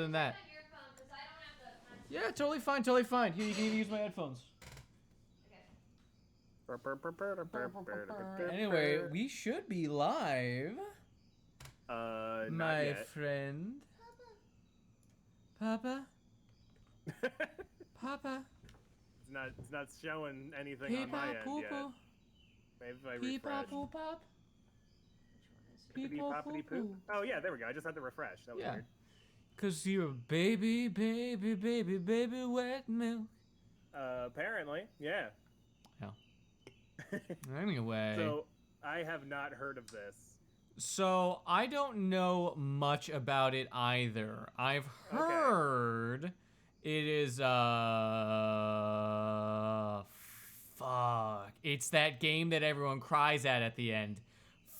than that. Yeah, totally fine, totally fine. Here, you can even use my headphones. Anyway, we should be live. My friend. Papa? Papa? It's not showing anything on my end yet. Maybe if I refresh. Pop. Poppity poop. Oh yeah, there we go. I just had to refresh. That was weird. Cause you're baby wet milk. Apparently, yeah. Anyway. So, I have not heard of this. So, I don't know much about it either. I've heard it is, fuck. It's that game that everyone cries at the end.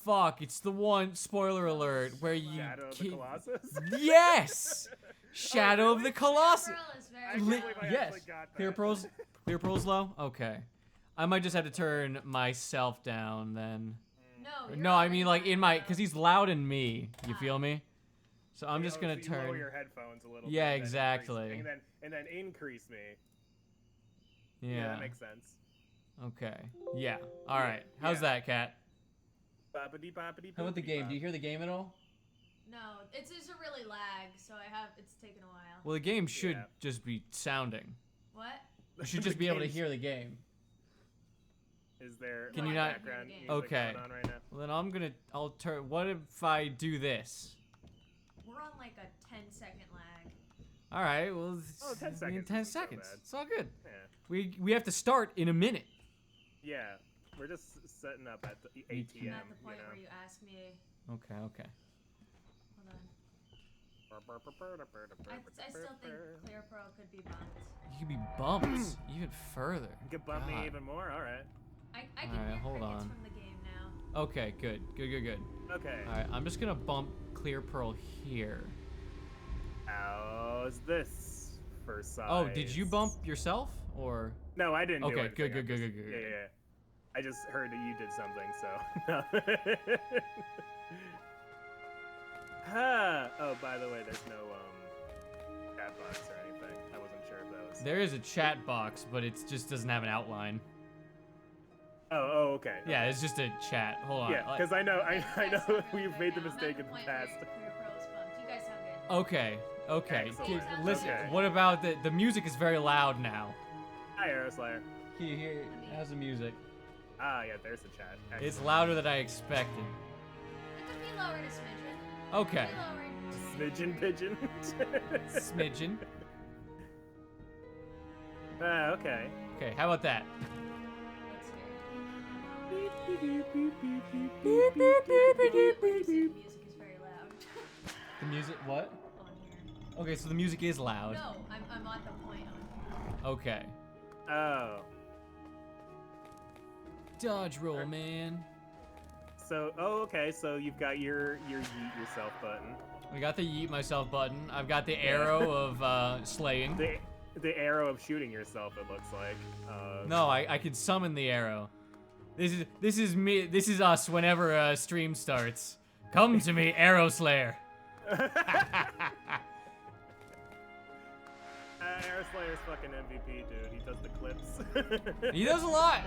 Fuck, it's the one, spoiler alert, where you... Shadow of the Colossus? Yes! Shadow of the Colossus! Yes. ClearPearl's low? Okay. I might just have to turn myself down then. No, I mean like in my, cause he's loud in me. You feel me? So I'm just gonna turn. Lower your headphones a little. Yeah, bit, exactly. And then increase me. Yeah, that makes sense. Okay. Yeah. All right. How's that, Kat? Boppity boppity. How about the game? Do you hear the game at all? No, it's just a really lag, so it's taken a while. Well, the game should just be sounding. What? You should just be able to hear the game. Is there Can you not? background music Okay. going on right now? Well, then I'll turn. What if I do this? We're on like a 10-second lag. All right. Well, 10 seconds. 10 seconds. So it's all good. Yeah. We have to start in a minute. Yeah. We're just setting up at the ATM. I'm at the point where you ask me. Okay. Okay. Hold on. I still think ClearPearl could be bumped. You could be bumped even further. You could bump me even more. All right. I can hear hold crickets on. from the game now. Okay, good. Okay. All right, I'm just gonna bump ClearPearl here. How's this for size? Oh, did you bump yourself or? No, I didn't. Okay, do good. Yeah. I just heard that you did something, so. Oh, by the way, there's no chat box or anything. I wasn't sure if that was. There is a chat box, but it just doesn't have an outline. Oh, okay. Yeah, it's just a chat. Hold on. Yeah, because I know we've made the mistake in the past. ClearPearl is bumped. You guys sound good. Okay. Excellent. Listen, Okay. what about the music is very loud now. Hi, Aeroslayer. Here, how's the music? Ah, yeah, there's the chat. Excellent. It's louder than I expected. It could be lowered a smidgen. Okay. Smidgen pigeon. Smidgen. Okay. Okay, how about that? Let's hear it. The music is very loud. The music, what? On here. Okay, so the music is loud. No, I'm on the point on here. Okay. Oh. Dodge roll, man. So, okay. So you've got your yeet yourself button. We got the yeet myself button. I've got the arrow of slaying. The arrow of shooting yourself. It looks like. No, I can summon the arrow. This is me. This is us. Whenever a stream starts, come to me, Arrow Slayer. Aeroslayer's fucking MVP, dude. He does the clips. He does a lot.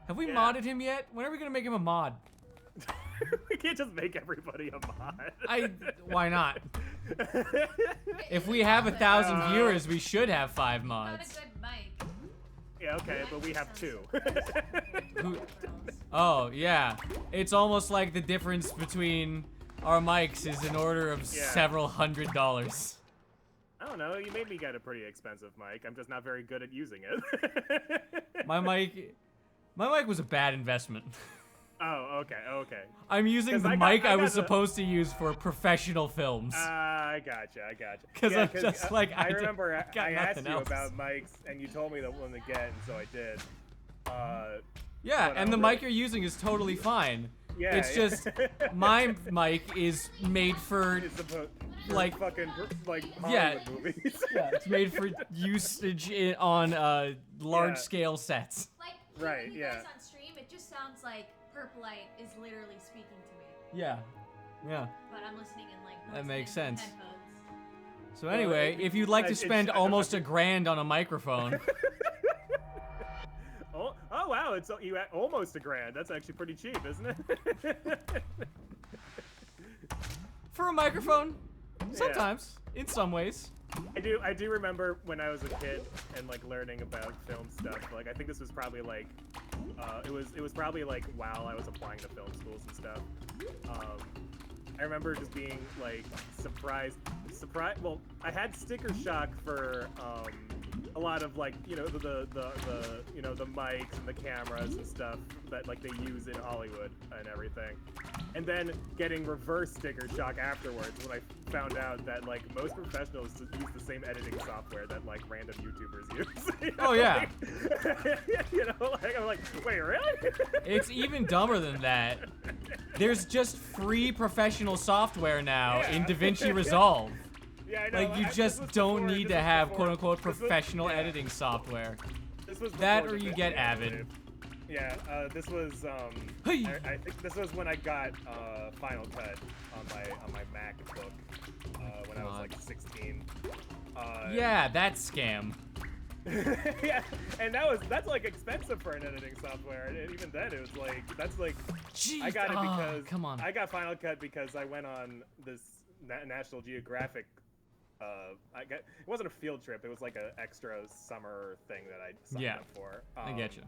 Have we modded him yet? When are we gonna make him a mod? We can't just make everybody a mod. Why not? If we have 1,000 viewers, we should have 5 mods. Got a good mic. Yeah, okay, but we have 2. Oh, yeah. It's almost like the difference between our mics is an order of several $100s. I don't know, you made me get a pretty expensive mic. I'm just not very good at using it. My mic was a bad investment. Oh, okay. I'm using the mic I was supposed to use for professional films. I gotcha. Because I'm just like, I remember I asked you else. about mics, and you told me the one to get, and so I did. Yeah, and the mic you're using is totally fine. Yeah, it's just my mic is made for like fucking like Hollywood movies. Yeah, it's made for usage on large scale sets. Like right, you guys on stream, it just sounds like Purplite is literally speaking to me. Yeah. But I'm listening in like that makes sense. headphones. So anyway, if you'd like to spend almost $1,000 on a microphone. Oh wow, it's almost $1,000. That's actually pretty cheap, isn't it? For a microphone? Sometimes. In some ways. I do remember when I was a kid and like learning about film stuff. Like I think this was probably like it was probably like while I was applying to film schools and stuff. I remember just being like surprised. Well, I had sticker shock for a lot of like the the mics and the cameras and stuff that like they use in Hollywood and everything, and then getting reverse sticker shock afterwards when I found out that like most professionals use the same editing software that like random YouTubers use. Oh yeah. Like I'm like, wait, really? It's even dumber than that. There's just free professional software now in DaVinci Resolve. Yeah, I know. Like, you just don't need to have quote-unquote professional editing software. This was that or you get DaVinci, Avid. Yeah, this was, Hey! I think this was when I got, Final Cut on my MacBook, when I was, like, 16. Yeah, that scam. Yeah, and that's, like, expensive for an editing software, and even then, it was, like, that's, like, Jeez. I got it because, come on. I got Final Cut because I went on this National Geographic it wasn't a field trip. It was like an extra summer thing that I signed up for. I get you.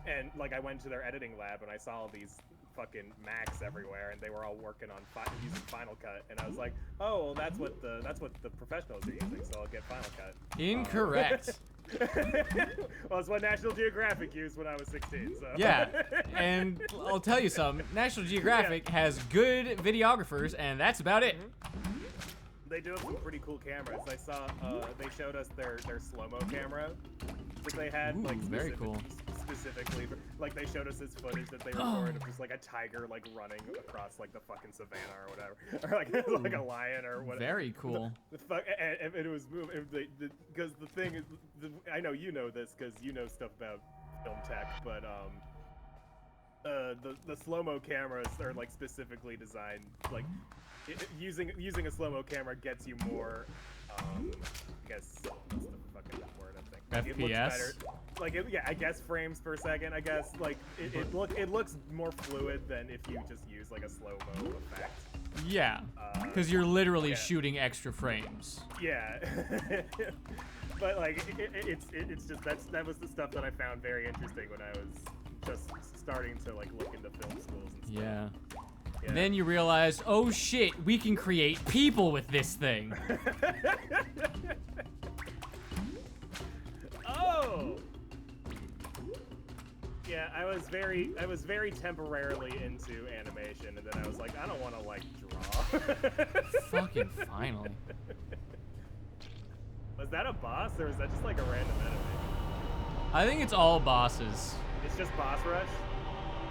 And like I went to their editing lab and I saw all these fucking Macs everywhere, and they were all working on using Final Cut. And I was like, oh, well, that's what the professionals are using. So I'll get Final Cut. Incorrect. Well, it's what National Geographic used when I was 16. So. Yeah, and I'll tell you something. National Geographic has good videographers, and that's about it. They do have some pretty cool cameras. I saw they showed us their slow-mo camera that they had. Ooh, like very cool. Specifically, like they showed us this footage that they recorded of just like a tiger like running across like the fucking savannah or whatever, or like like a lion or whatever. Very cool. The fuck, and it was moving because the thing is, I know you know this because you know stuff about film tech, but the slow-mo cameras are like specifically designed like. Using a slow-mo camera gets you more, I guess, what's the fucking word I think? Like, FPS? it looks better. Like, yeah, I guess frames per second, I guess. Like, it looks more fluid than if you just use, like, a slow-mo effect. Yeah, because you're literally shooting extra frames. Yeah. But, like, it's just, that was the stuff that I found very interesting when I was just starting to, like, look into film schools and stuff. Yeah. And then you realize, oh shit, we can create people with this thing. Oh. Yeah, I was very temporarily into animation, and then I was like, I don't want to like draw. Fucking finally. Was that a boss, or is that just like a random enemy? I think it's all bosses. It's just boss rush.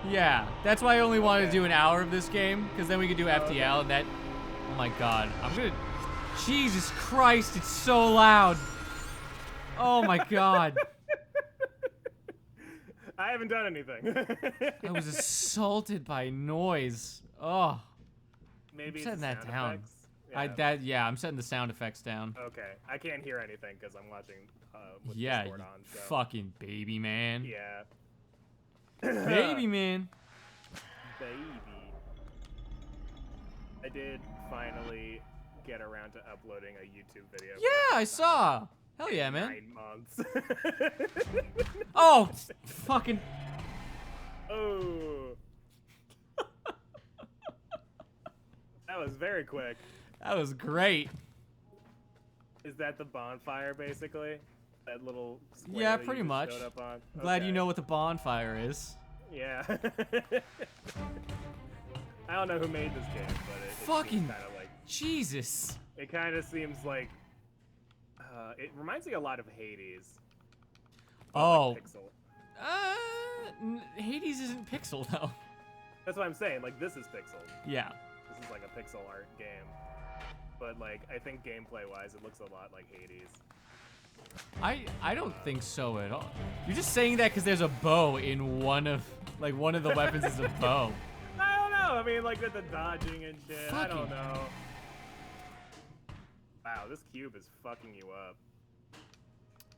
Yeah, that's why I only wanted to do an hour of this game, because then we could do FTL, and that... Oh my god, I'm gonna... Jesus Christ, it's so loud! Oh my god. I haven't done anything. I was assaulted by noise. Oh. Maybe I'm setting that sound down. effects? Yeah, I'm setting the sound effects down. Okay, I can't hear anything because I'm watching with Yeah, Discord on. So. fucking baby man. Yeah. Baby man. Baby. I did finally get around to uploading a YouTube video. Yeah, I saw. Hell yeah, man. 9 months. Oh, fucking. Oh. That was very quick. That was great. Is that the bonfire, basically? That little square Yeah, that pretty you just much. showed up on? I'm glad you Okay. know what the bonfire is. Yeah. I don't know who made this game, but it Fucking kind of like Jesus. it kind of seems like it reminds me a lot of Hades. But, Oh. like, pixel. Hades isn't pixel though. That's what I'm saying. Like this is pixel. Yeah. This is like a pixel art game. But like I think gameplay-wise, it looks a lot like Hades. I don't think so at all. You're just saying that because there's a bow in one of the weapons is a bow. I don't know. I mean, like with the dodging and shit. I Fucking- don't know. Wow, this cube is fucking you up.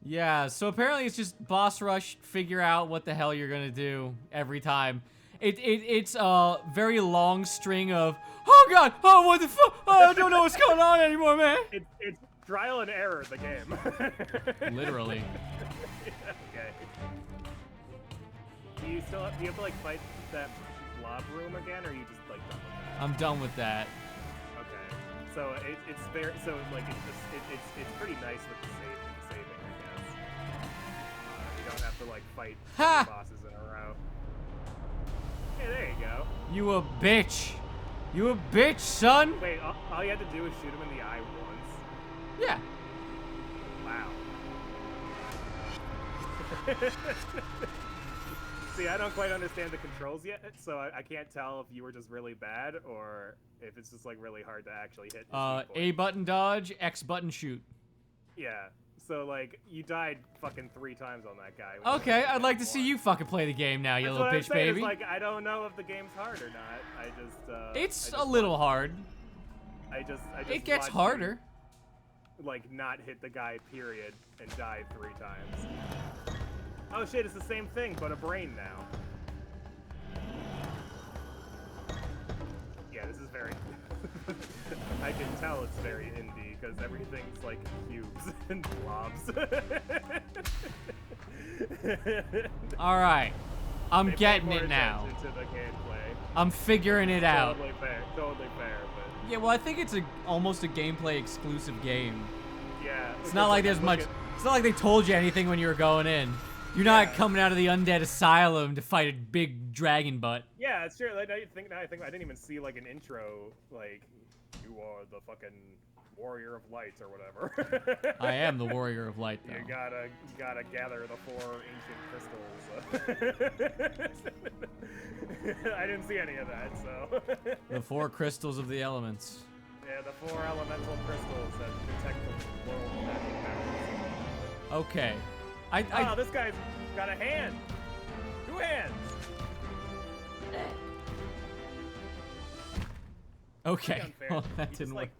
Yeah, so apparently it's just boss rush, figure out what the hell you're gonna do every time. It's a very long string of, oh god, oh what the fuck, oh, I don't know what's going on anymore, man. It's trial and error, the game. Literally. Okay. Do you have to like fight that blob room again, or are you just like done with that? I'm done with that. Okay. So it's fair. So like it's pretty nice with the saving, I guess. You don't have to like fight Ha! bosses in a row. Hey, there you go. You a bitch. You a bitch, son. Wait, all you had to do was shoot him in the eye once. Yeah. Wow. See, I don't quite understand the controls yet, so I can't tell if you were just really bad or if it's just like really hard to actually hit. A button dodge, X button shoot. Yeah. So like you died fucking 3 times on that guy. Okay, I'd like to see you fucking play the game now, you That's little what I'm bitch saying, baby. is, like I don't know if the game's hard or not. It's a little hard. I just It gets watched harder. you, like not hit the guy period and die 3 times. Oh shit, it's the same thing but a brain now. Yeah, this is very I can tell it's very indie because everything's like cubes and blobs. Alright. I'm They pay getting more it now. attention to the gameplay. I'm figuring it out. Totally fair, but Yeah, well, I think it's almost a gameplay exclusive game. yeah. It's not like there's much. It's not like they told you anything when you were going in. You're not coming out of the undead asylum to fight a big dragon butt. Yeah, it's true. Like, I think I didn't even see like an intro like you are the fucking warrior of light or whatever. I am the warrior of light, though. You gotta gather the 4 ancient crystals. I didn't see any of that, so. The 4 crystals of the elements. Yeah, the 4 elemental crystals that protect the world from magic powers. Okay. Oh, this guy's got a hand. 2 hands. Okay. Unfair. Well, that He just, didn't work. like,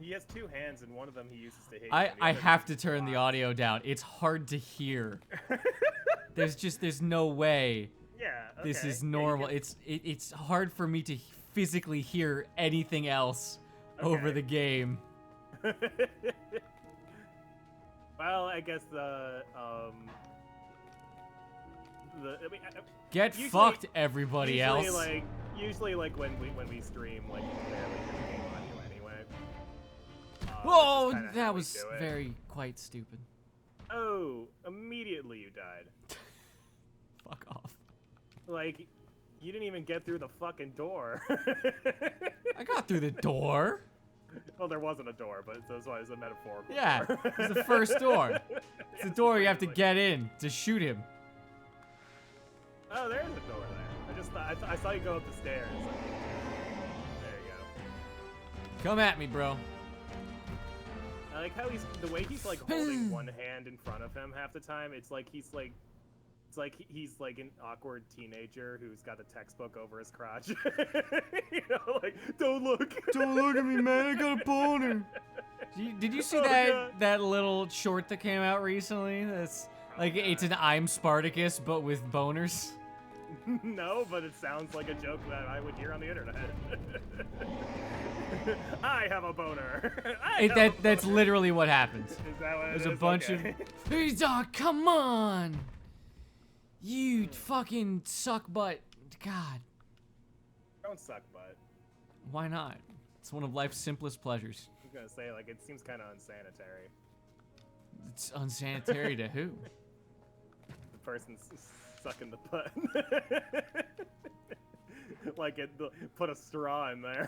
he has 2 hands, and one of them he uses to hit. you, I and the other have he to turn the blocks. audio down. It's hard to hear. There's no way Yeah. this okay. is Yeah, you normal. can- It's hard for me to physically hear anything else over Okay. the game. Well, I guess I mean, Get usually- fucked, everybody usually, else. Usually, like when we stream, like you can barely hear the game audio anyway. Whoa, that's just kinda how that we was do it. very quite stupid. Oh, immediately you died. Fuck off. Like, you didn't even get through the fucking door. I got through the door. Well, there wasn't a door, but that's why it's a metaphorical. Yeah, door. it's the first door. It's the door you have to like- get in to shoot him. Oh, there is a door there. I just thought I saw you go up the stairs. There you go. Come at me, bro. I like how the way he's like holding one hand in front of him half the time. It's like he's like an awkward teenager who's got a textbook over his crotch. You know, like don't look. Don't look at me, man. I got a boner. Did you see Oh, that God. that little short that came out recently? That's like it's an I'm Spartacus but with boners. No, but it sounds like a joke that I would hear on the internet. I have a boner. That's literally what happens. Is that what it There's a is? bunch Okay. of. Oh, come on. You fucking suck butt. God. Don't suck butt. Why not? It's one of life's simplest pleasures. I was gonna say, like, it seems kind of unsanitary. It's unsanitary to who? The person's sucking the butt. Like, put a straw in there.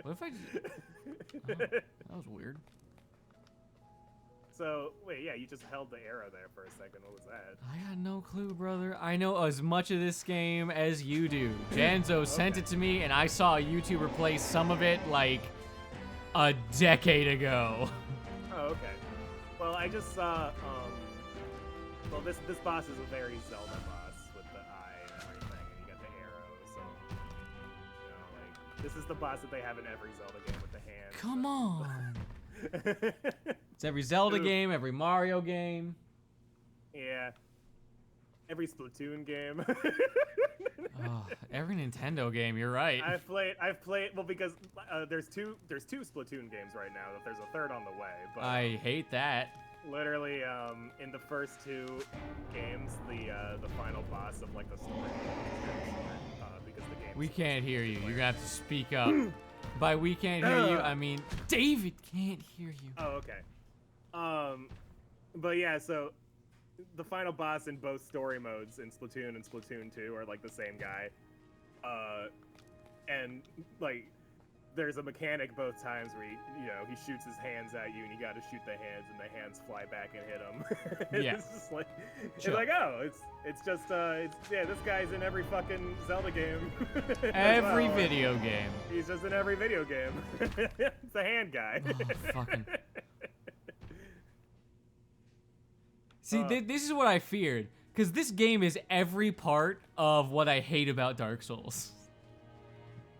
What if I just... Oh, that was weird. So, wait, yeah, you just held the arrow there for a second. What was that? I got no clue, brother. I know as much of this game as you do. Janzo sent it to me, and I saw a YouTuber play some of it, like, a decade ago. Oh, okay. Well, I just saw, well, this boss is a very Zelda boss with the eye and everything, and you got the arrow, so, you know, like, This is the boss that they have in every Zelda game with the hand. Come on. It's every Zelda game, every Mario game. Yeah. Every Splatoon game. Oh, every Nintendo game. You're right. I've played. Well, because there's two Splatoon games right now. There's a third on the way. But I hate that. literally, in the first 2 games, the final boss of like the story is very short, because the game. We can't hear you. You're gonna have to speak up. By we can't hear you, I mean David can't hear you. Oh, okay. But yeah, so the final boss in both story modes in Splatoon and Splatoon 2 are like the same guy. And like there's a mechanic both times where he shoots his hands at you and you gotta shoot the hands and the hands fly back and hit him. Yeah. It's just like this guy's in every fucking Zelda game. Every video game. He's just in every video game. It's a hand guy. Oh, fucking. See, this is what I feared, because this game is every part of what I hate about Dark Souls.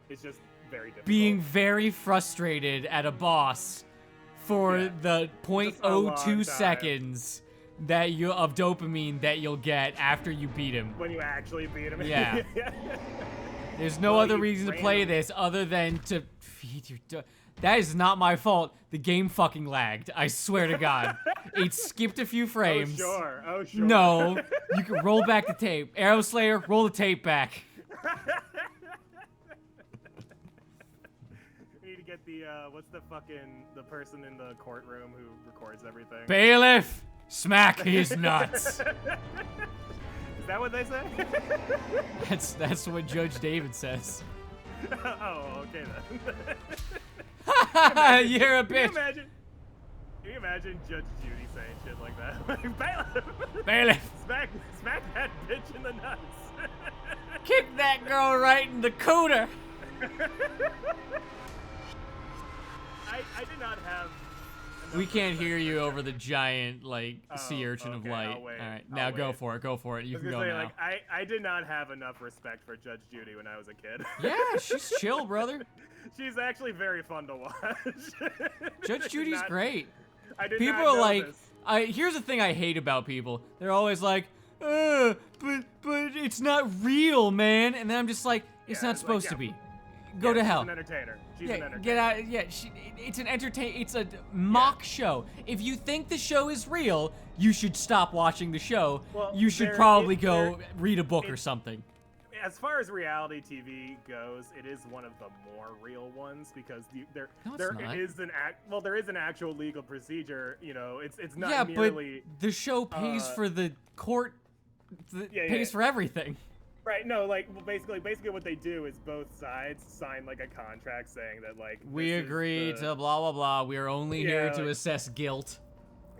It's just very difficult. Being very frustrated at a boss for the 0.02 seconds that of dopamine that you'll get after you beat him. When you actually beat him. Yeah. There's no other reason to play this other than to feed your... That is not my fault. The game fucking lagged. I swear to God. It skipped a few frames. Oh, sure. No. You can roll back the tape. Arrow Slayer, roll the tape back. We need to get the, what's the person in the courtroom who records everything? Bailiff, smack his nuts. Is that what they say? That's what Judge David says. Oh, okay then. You're a bitch. Can you imagine Judge Judy saying shit like that? Bailiff! Bailiff! Smack that bitch in the nuts! Kick that girl right in the cooter! I did not have... We can't hear you over the giant, like, sea urchin of light. Alright, now go for it. You can go now. Like, I did not have enough respect for Judge Judy when I was a kid. Yeah, she's chill, brother. She's actually very fun to watch. Judge Judy's great. People are like, here's the thing I hate about people. They're always like, but it's not real, man. And then I'm just like, it's not supposed to be. Go to hell. She's an entertainer. She's an entertainer. Get out. Yeah, it's an It's a mock show. If you think the show is real, you should stop watching the show. Well, you should probably go read a book or something. As far as reality TV goes, it is one of the more real ones because there is an actual legal procedure. It's not merely. But the show pays for the court. Pays for everything. Right. No. Like, well, basically, what they do is both sides sign like a contract saying that like we agree to blah blah blah. We are only here to assess guilt.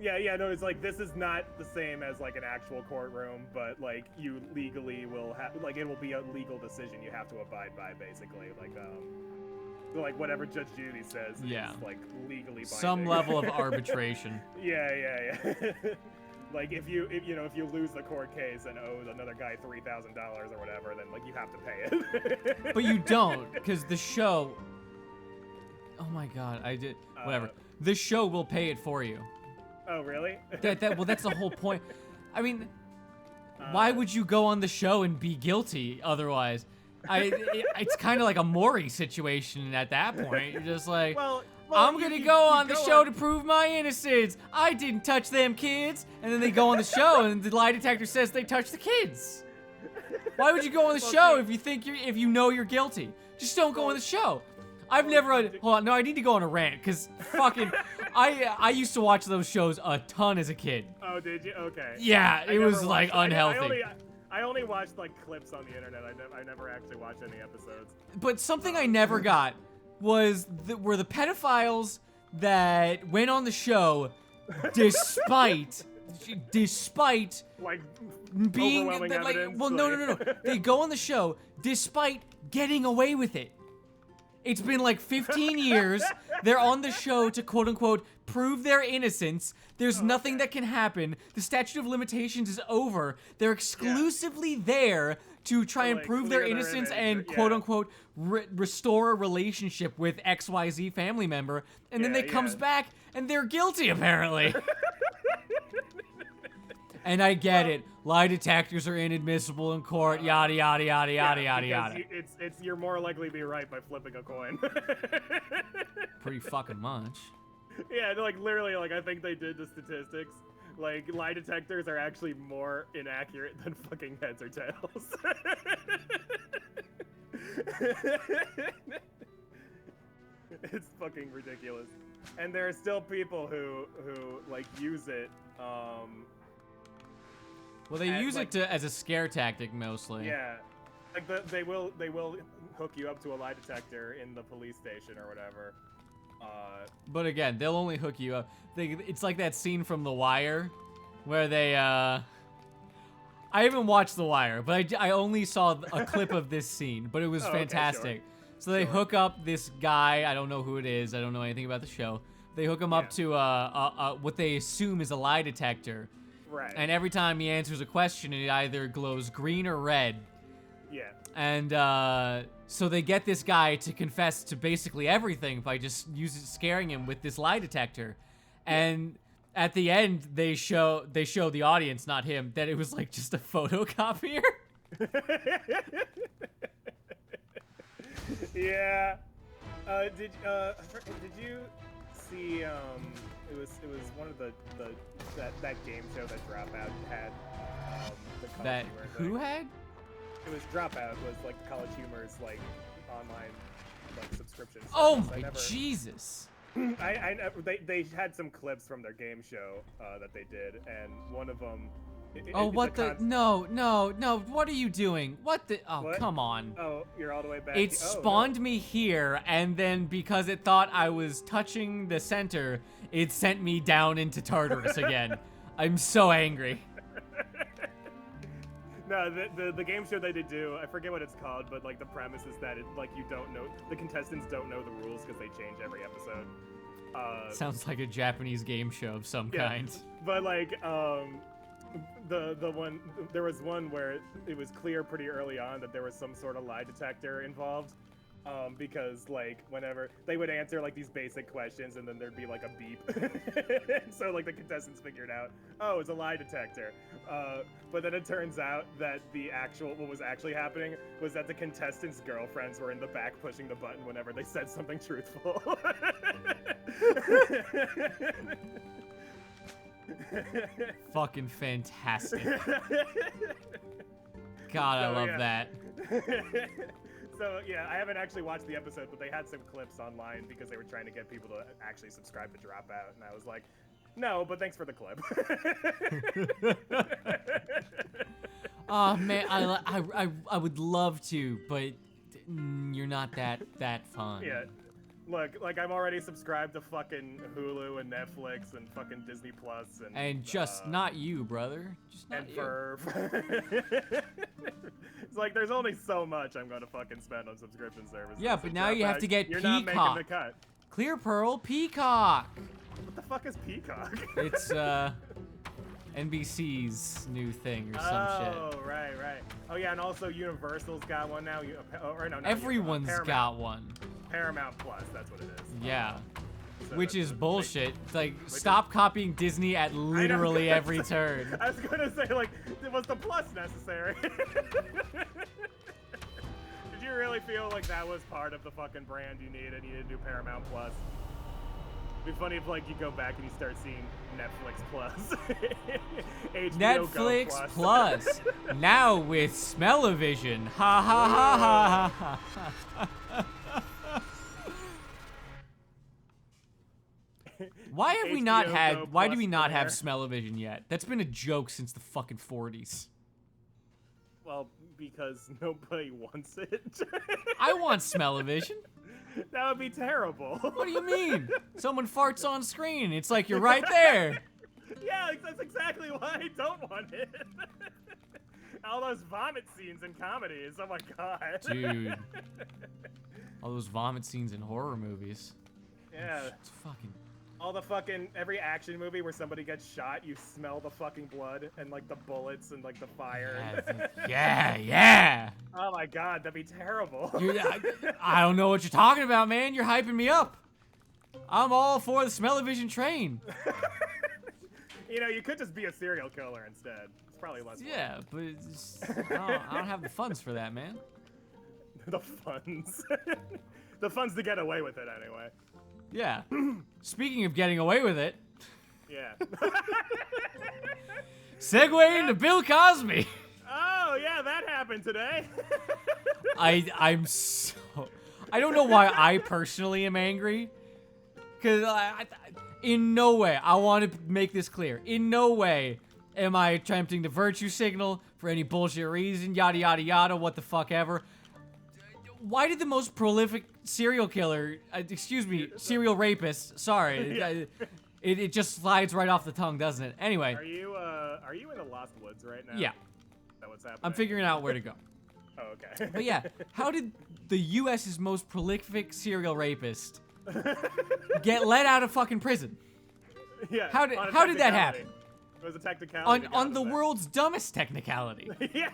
Yeah, no, it's like, this is not the same as, like, an actual courtroom, but, like, you legally will have, like, it will be a legal decision you have to abide by, basically, like whatever Judge Judy says is, like, legally binding. Some level of arbitration. Yeah. Like, if you lose the court case and owe another guy $3,000 or whatever, then, like, you have to pay it. But you don't, because the show... Oh my god, whatever. The show will pay it for you. Oh, really? Well, that's the whole point. I mean, why would you go on the show and be guilty otherwise? It's kind of like a Maury situation at that point. You're just like, I'm gonna go on the show to prove my innocence. I didn't touch them kids. And then they go on the show and the lie detector says they touched the kids. Why would you go on the show if you know you're guilty? Just don't go on the show. I've never... Hold on, no, I need to go on a rant, because fucking... I used to watch those shows a ton as a kid. Oh, did you? Okay. Yeah, it was, like, unhealthy. I only watched, like, clips on the internet. I never actually watched any episodes. But something I never got were the pedophiles that went on the show despite like being... overwhelming evidence, well, no. They go on the show despite getting away with it. It's been like 15 years. They're on the show to quote-unquote prove their innocence. There's nothing that can happen. The statute of limitations is over. They're exclusively there to try and like, prove their clear their innocence image, and yeah. quote unquote restore a relationship with XYZ family member, and then Yeah, they comes yeah. back and they're guilty apparently. And I get it. Lie detectors are inadmissible in court. Yada yada yada yada yada yada. It's you're more likely to be right by flipping a coin. Pretty fucking much. Yeah, like literally, like I think they did the statistics. Like lie detectors are actually more inaccurate than fucking heads or tails. It's fucking ridiculous. And there are still people who like use it. Well, they use like, it as a scare tactic mostly. Yeah, like they will hook you up to a lie detector in the police station or whatever. But again, they'll only hook you up. It's like that scene from The Wire, where they I haven't watched The Wire, but I only saw a clip of this scene, but it was fantastic. Okay, sure. So they hook up this guy. I don't know who it is. I don't know anything about the show. They hook him up to what they assume is a lie detector. Right. And every time he answers a question, it either glows green or red. Yeah. And so they get this guy to confess to basically everything by just scaring him with this lie detector. And at the end, they show the audience, not him, that it was like just a photocopier. Yeah. Did you see it was one of that game show that Dropout had the college That humor who thing. had? It was Dropout was like the College Humor's like online like subscription service. Oh my Jesus. They had some clips from their game show that they did, and one of them. No, what are you doing? What? Come on. Oh, you're all the way back. It spawned me here, and then because it thought I was touching the center, it sent me down into Tartarus again. I'm so angry. No, the game show they did do, I forget what it's called, but like the premise is that you don't know, the contestants don't know the rules because they change every episode. Sounds like a Japanese game show of some kind. But like the one, there was one where it was clear pretty early on that there was some sort of lie detector involved. Because like whenever they would answer like these basic questions and then there'd be like a beep. So like the contestants figured out, oh, it's a lie detector. But then it turns out that what was actually happening was that the contestants' girlfriends were in the back pushing the button whenever they said something truthful. Fucking fantastic. God, I love that. So yeah, I haven't actually watched the episode, but they had some clips online because they were trying to get people to actually subscribe to Dropout, and I was like, no, but thanks for the clip. Oh man, I would love to, but you're not that fun. Yeah. Look, like I'm already subscribed to fucking Hulu and Netflix and fucking Disney Plus and just not you, brother. Just not and you. for it's like there's only so much I'm gonna fucking spend on subscription services. Yeah, but now you have to get You're Peacock. not making the cut. ClearPearl Peacock. What the fuck is Peacock? It's NBC's new thing or some shit. Oh, right. Oh yeah, and also Universal's got one now. Everyone's got one. Paramount Plus, that's what it is. Yeah. So Which is bullshit. Which stop copying Disney at literally every turn. I was gonna say, like, was the plus necessary? Did you really feel like that was part of the fucking brand you needed? You needed to do Paramount Plus. It'd be funny if, like, you go back and you start seeing Netflix Plus. HBO Netflix Go Plus. Now with Smell-O-Vision. Ha ha ha ha ha. Why have we not had? Why do we not have Smell-O-Vision yet? That's been a joke since the fucking 40s. Well, because nobody wants it. I want Smell-O-Vision. That would be terrible. What do you mean? Someone farts on screen. It's like you're right there. Yeah, that's exactly why I don't want it. All those vomit scenes in comedies. Oh my god. Dude. All those vomit scenes in horror movies. Yeah. It's fucking. all the fucking every action movie where somebody gets shot, you smell the fucking blood and like the bullets and like the fire. Yeah. Oh my god, that'd be terrible. I don't know what you're talking about, man. You're hyping me up. I'm all for the smell-o-vision train. You know, you could just be a serial killer instead. It's probably less. Yeah, but I don't have the funds for that, man. The funds. The funds to get away with it anyway. Yeah. Speaking of getting away with it. Yeah. Segue into Bill Cosby. Oh yeah, that happened today. I don't know why I personally am angry. Because in no way, I want to make this clear. In no way am I attempting to virtue signal for any bullshit reason, yada yada yada, what the fuck ever. Why did the most prolific serial killer, serial rapist, sorry, Yeah. it just slides right off the tongue, doesn't it? Anyway. Are you in the Lost Woods right now? Yeah. Is that what's happening? I'm figuring out where to go. Oh, okay. But yeah, how did the U.S.'s most prolific serial rapist get let out of fucking prison? Yeah. How did that happen? It was a technicality. On the world's dumbest technicality. Yeah.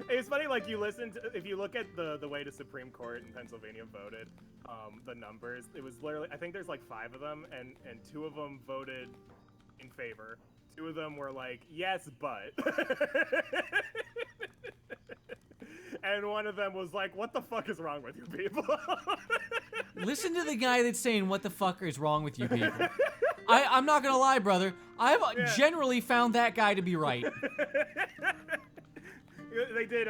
It's funny, like if you look at the way the Supreme Court in Pennsylvania voted, the numbers, it was literally, I think there's like 5 of them, and 2 of them voted in favor. 2 of them were like, yes, but. And 1 of them was like, what the fuck is wrong with you people? Listen to the guy that's saying, what the fuck is wrong with you people? I'm not gonna lie, brother. I've generally found that guy to be right. They did.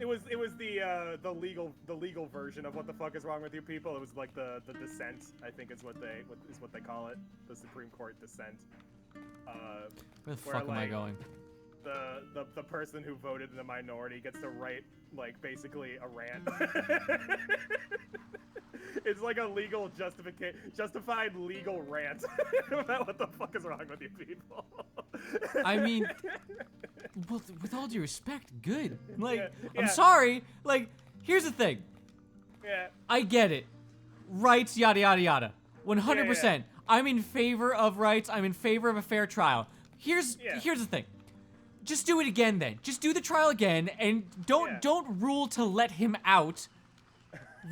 It was the legal version of what the fuck is wrong with you people. It was like the dissent. I think is what they call it. The Supreme Court dissent. Where the fuck am I going? The person who voted in the minority gets to write like basically a rant. It's like a legal justified legal rant about what the fuck is wrong with you people. I mean, with all due respect, good. Like, Yeah. I'm sorry. Like, here's the thing. Yeah. I get it. Rights, yada yada yada. 100%. Yeah. I'm in favor of rights. I'm in favor of a fair trial. Here's the thing. Just do it again then. Just do the trial again and don't rule to let him out.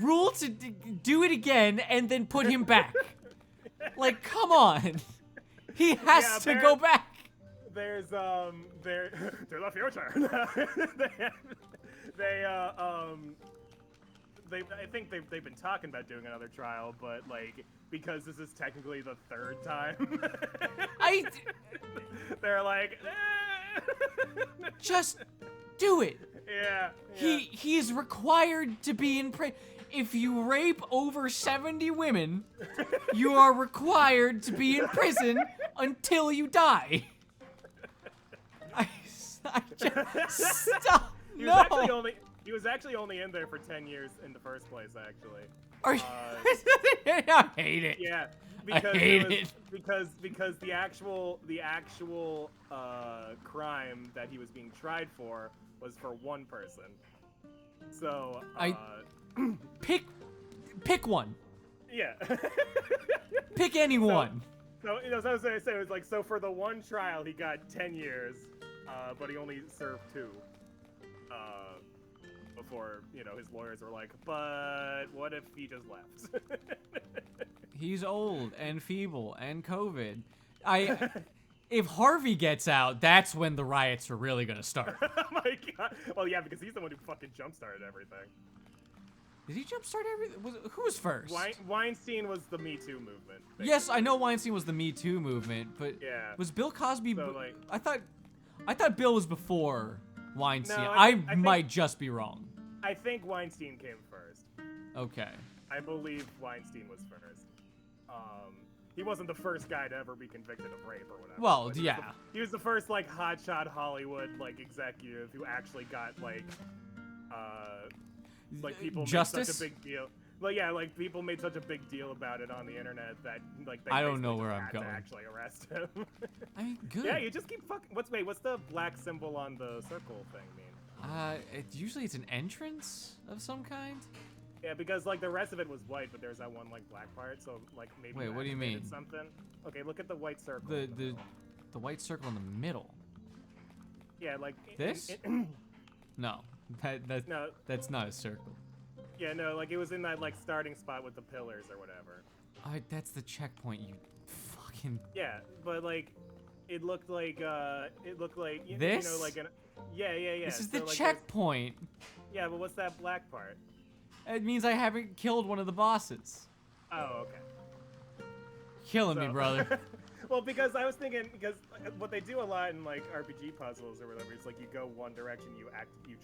Rule to do it again and then put him back. Like, come on. He has to go back. There's to the future. I think they've been talking about doing another trial, but like because this is technically the 3rd time, they're like, just do it. Yeah. He is required to be in prison. If you rape over 70 women, you are required to be in prison until you die. I just stop. He was actually only in there for 10 years in the first place, actually. Are you? I hate it. Yeah, because the actual crime that he was being tried for was for 1 person. So pick one. Yeah. Pick anyone. So you know, so I was gonna say, it was like, so for the 1 trial he got 10 years, but he only served 2. Before, you know, his lawyers were like, but what if he just left? He's old and feeble and COVID. If Harvey gets out, that's when the riots are really gonna start. Oh my god. Well, yeah, because he's the one who fucking jump-started everything. Did he jumpstart everything? Who was first? Weinstein was the Me Too movement. Basically. Yes, I know Weinstein was the Me Too movement, but was Bill Cosby? So, like, I thought Bill was before Weinstein. No, I might just be wrong. I think Weinstein came first. Okay. I believe Weinstein was first. He wasn't the first guy to ever be convicted of rape or whatever. Well, yeah. He was the first, like, hotshot Hollywood, like, executive who actually got, like people justice? made such a big deal. Well, yeah, like, people made such a big deal about it on the internet that, like, they I don't know where I'm had going. to actually arrest him. I mean, good. Yeah, you just keep fucking. What's the black symbol on the circle thing mean? Usually it's an entrance of some kind. Yeah, because like the rest of it was white, but there's that one like black part, so like maybe. Wait, what do you activated mean? Something. Okay, look at the white circle. The white circle in the middle. Yeah, like This? No, no. that's not a circle. Yeah, no, like it was in that like starting spot with the pillars or whatever. That's the checkpoint. You fucking. Yeah, but like, it looked like This? you know, like an. Yeah. This is so, the like, checkpoint. Yeah, but what's that black part? It means I haven't killed one of the bosses. Oh, okay. Killing me, brother. Well, because I was thinking, because what they do a lot in like RPG puzzles or whatever is like you go one direction, you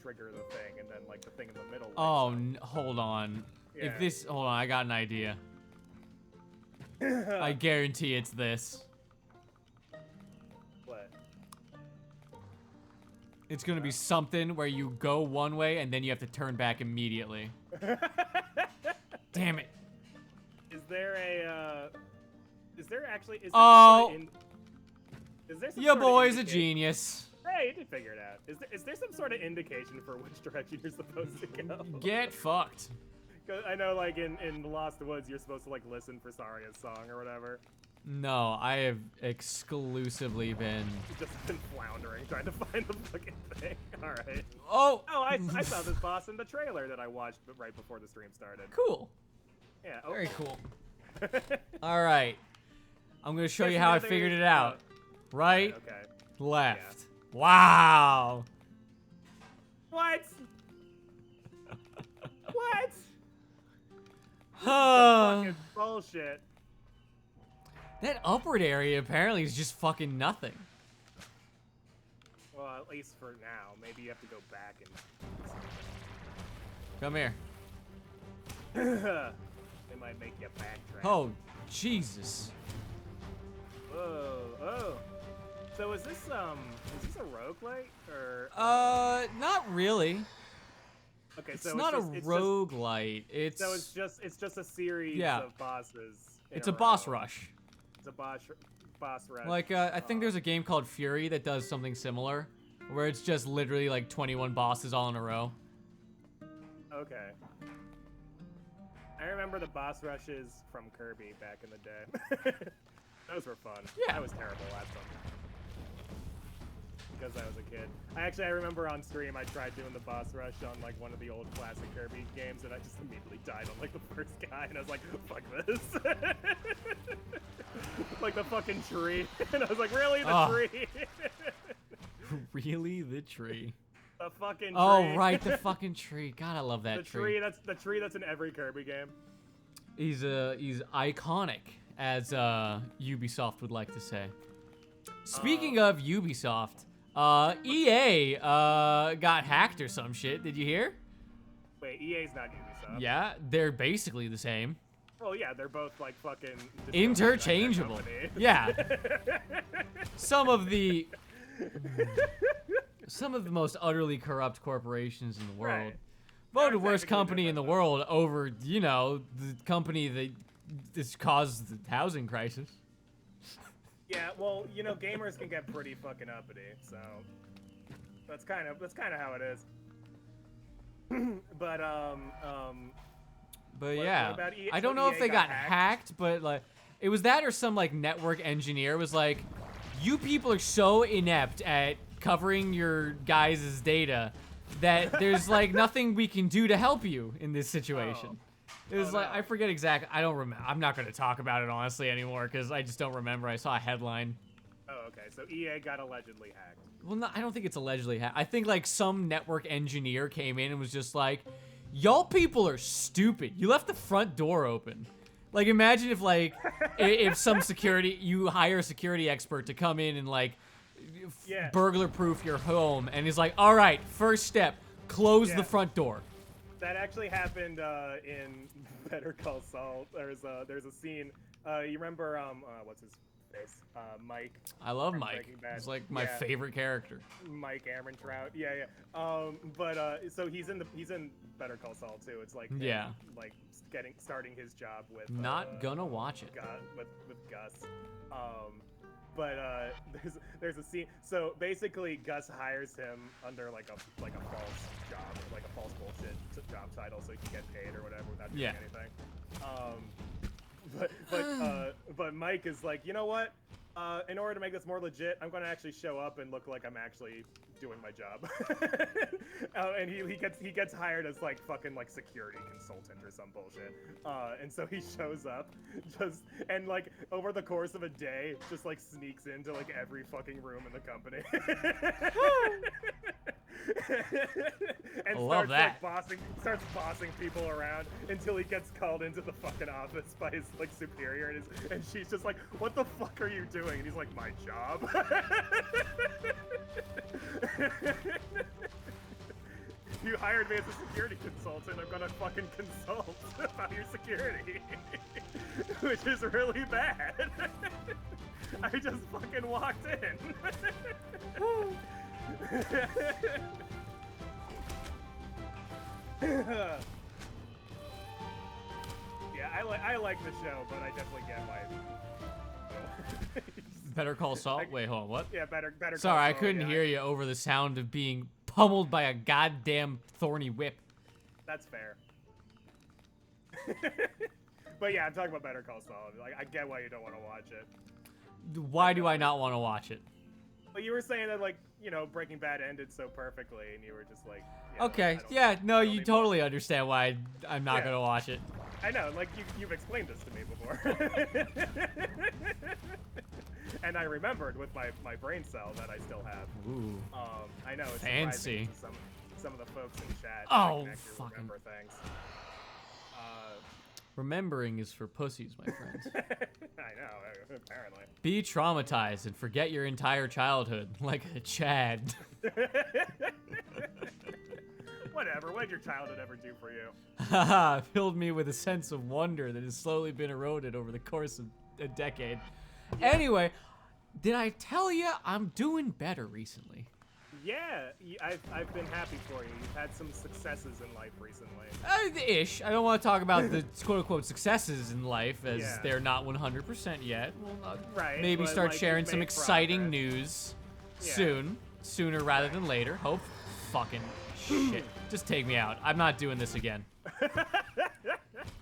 trigger the thing, and then like the thing in the middle. Oh, hold on. Yeah. Hold on, I got an idea. I guarantee it's this. What? It's gonna be something where you go one way and then you have to turn back immediately. Damn it. Is there a? Is there actually? Is there Oh. some sort of is there some Your sort of boy's a indication- genius. Hey, you did figure it out. Is there some sort of indication for which direction you're supposed to go? Get fucked. 'Cause I know, like in the Lost Woods, you're supposed to like listen for Saria's song or whatever. No, I have exclusively been. You've just been floundering trying to find the fucking thing. All right. Oh. Oh, I saw this boss in the trailer that I watched right before the stream started. Cool. Yeah. Very okay. cool. All right. I'm gonna show Guess you how I another- figured it out. Right, Okay. left. Wow. What? What? Huh. Fucking bullshit. That upward area apparently is just fucking nothing. Well, at least for now. Maybe you have to go back and. Come here. They might make you backtrack. Oh, Jesus. Whoa. Oh. So is this a roguelike or? Not really. Okay, It's so not it's a just, roguelite. It's So it's just a series Yeah. of bosses. in it's a row. boss rush. It's a boss rush. Like I think there's a game called Fury that does something similar, where it's just literally like 21 bosses all in a row. Okay. I remember the boss rushes from Kirby back in the day. Those were fun. Yeah. I was terrible at them. Because I was a kid. I remember on stream I tried doing the boss rush on like one of the old classic Kirby games and I just immediately died on like the first guy and I was like, fuck this. Like the fucking tree. And I was like, really? The tree? Really, the tree? The fucking tree. Oh right, the fucking tree. God, I love that the tree. That's the tree that's in every Kirby game. He's iconic, as Ubisoft would like to say. Speaking of Ubisoft, EA got hacked or some shit. Did you hear? Wait, EA's not Ubisoft. Yeah, they're basically the same. Well, yeah, they're both like fucking Interchangeable. Yeah. Some of the most utterly corrupt corporations in the world. Right. Voted They're worst technically company in the different, world over, you know, the company that has caused the housing crisis. Yeah, well, you know, gamers can get pretty fucking uppity, so that's kind of how it is. But But What yeah, about I don't know EA if they got got hacked? hacked, but like it was that or some like network engineer was like, you people are so inept at covering your guys' data that there's like nothing we can do to help you in this situation. It was Oh, like no. I forget exactly. I don't remember. I'm not gonna talk about it honestly anymore because I just don't remember. I saw a headline. Oh, okay. So EA got allegedly hacked. Well, no, I don't think it's allegedly hacked. I think like some network engineer came in and was just like, y'all people are stupid. You left the front door open. Like imagine if like if some security, you hire a security expert to come in and like Yeah. burglar proof your home and he's like, all right, first step, close Yeah. the front door. That actually happened in Better Call Saul. There's a scene. You remember what's his face? Mike. I love from Mike. Breaking Bad. He's like my Yeah. favorite character. Mike Ehrmantraut. Yeah. But so he's in Better Call Saul too. It's like him, Yeah. like starting his job with Not gonna watch it. with Gus. But there's a scene. So basically, Gus hires him under like a false job, like a false bullshit job title, so he can get paid or whatever without doing anything. But Mike is like, you know what? In order to make this more legit, I'm going to actually show up and look like I'm actually doing my job. And he gets hired as like fucking like security consultant or some bullshit. And so he shows up and like over the course of a day just like sneaks into like every fucking room in the company. And starts bossing people around until he gets called into the fucking office by his like superior, and she's just like, "What the fuck are you doing?" And he's like, "My job." You hired me as a security consultant. I'm gonna fucking consult about your security, which is really bad. I just fucking walked in. Yeah, I like the show, but I definitely get why. Better Call Saul? Wait, hold on, what? Yeah, better Call Sorry, I Saul, couldn't hear you over the sound of being pummeled by a goddamn thorny whip. That's fair. But yeah, I'm talking about Better Call Saul. Like, I get why you don't want to watch it. Why do I not want to watch it? Well, you were saying that, like, you know, Breaking Bad ended so perfectly, and you were just like, okay, yeah, no, you totally understand why I'm not gonna watch it. I know, like, you've explained this to me before. And I remembered with my brain cell that I still have. Ooh. I know, it's fancy. surprising to some of the folks in chat. Oh, can actually fucking. remember things. Remembering is for pussies, my friends. I know, apparently. Be traumatized and forget your entire childhood, like a Chad. Whatever, what did your childhood ever do for you? Haha, filled me with a sense of wonder that has slowly been eroded over the course of a decade. Yeah. Anyway, did I tell you I'm doing better recently? Yeah, I've been happy for you. You've had some successes in life recently. Ish. I don't want to talk about the quote-unquote successes in life, as they're not 100% yet. We'll maybe start like, sharing some exciting news soon. Sooner rather than later. Hope. Fucking shit. Just take me out. I'm not doing this again.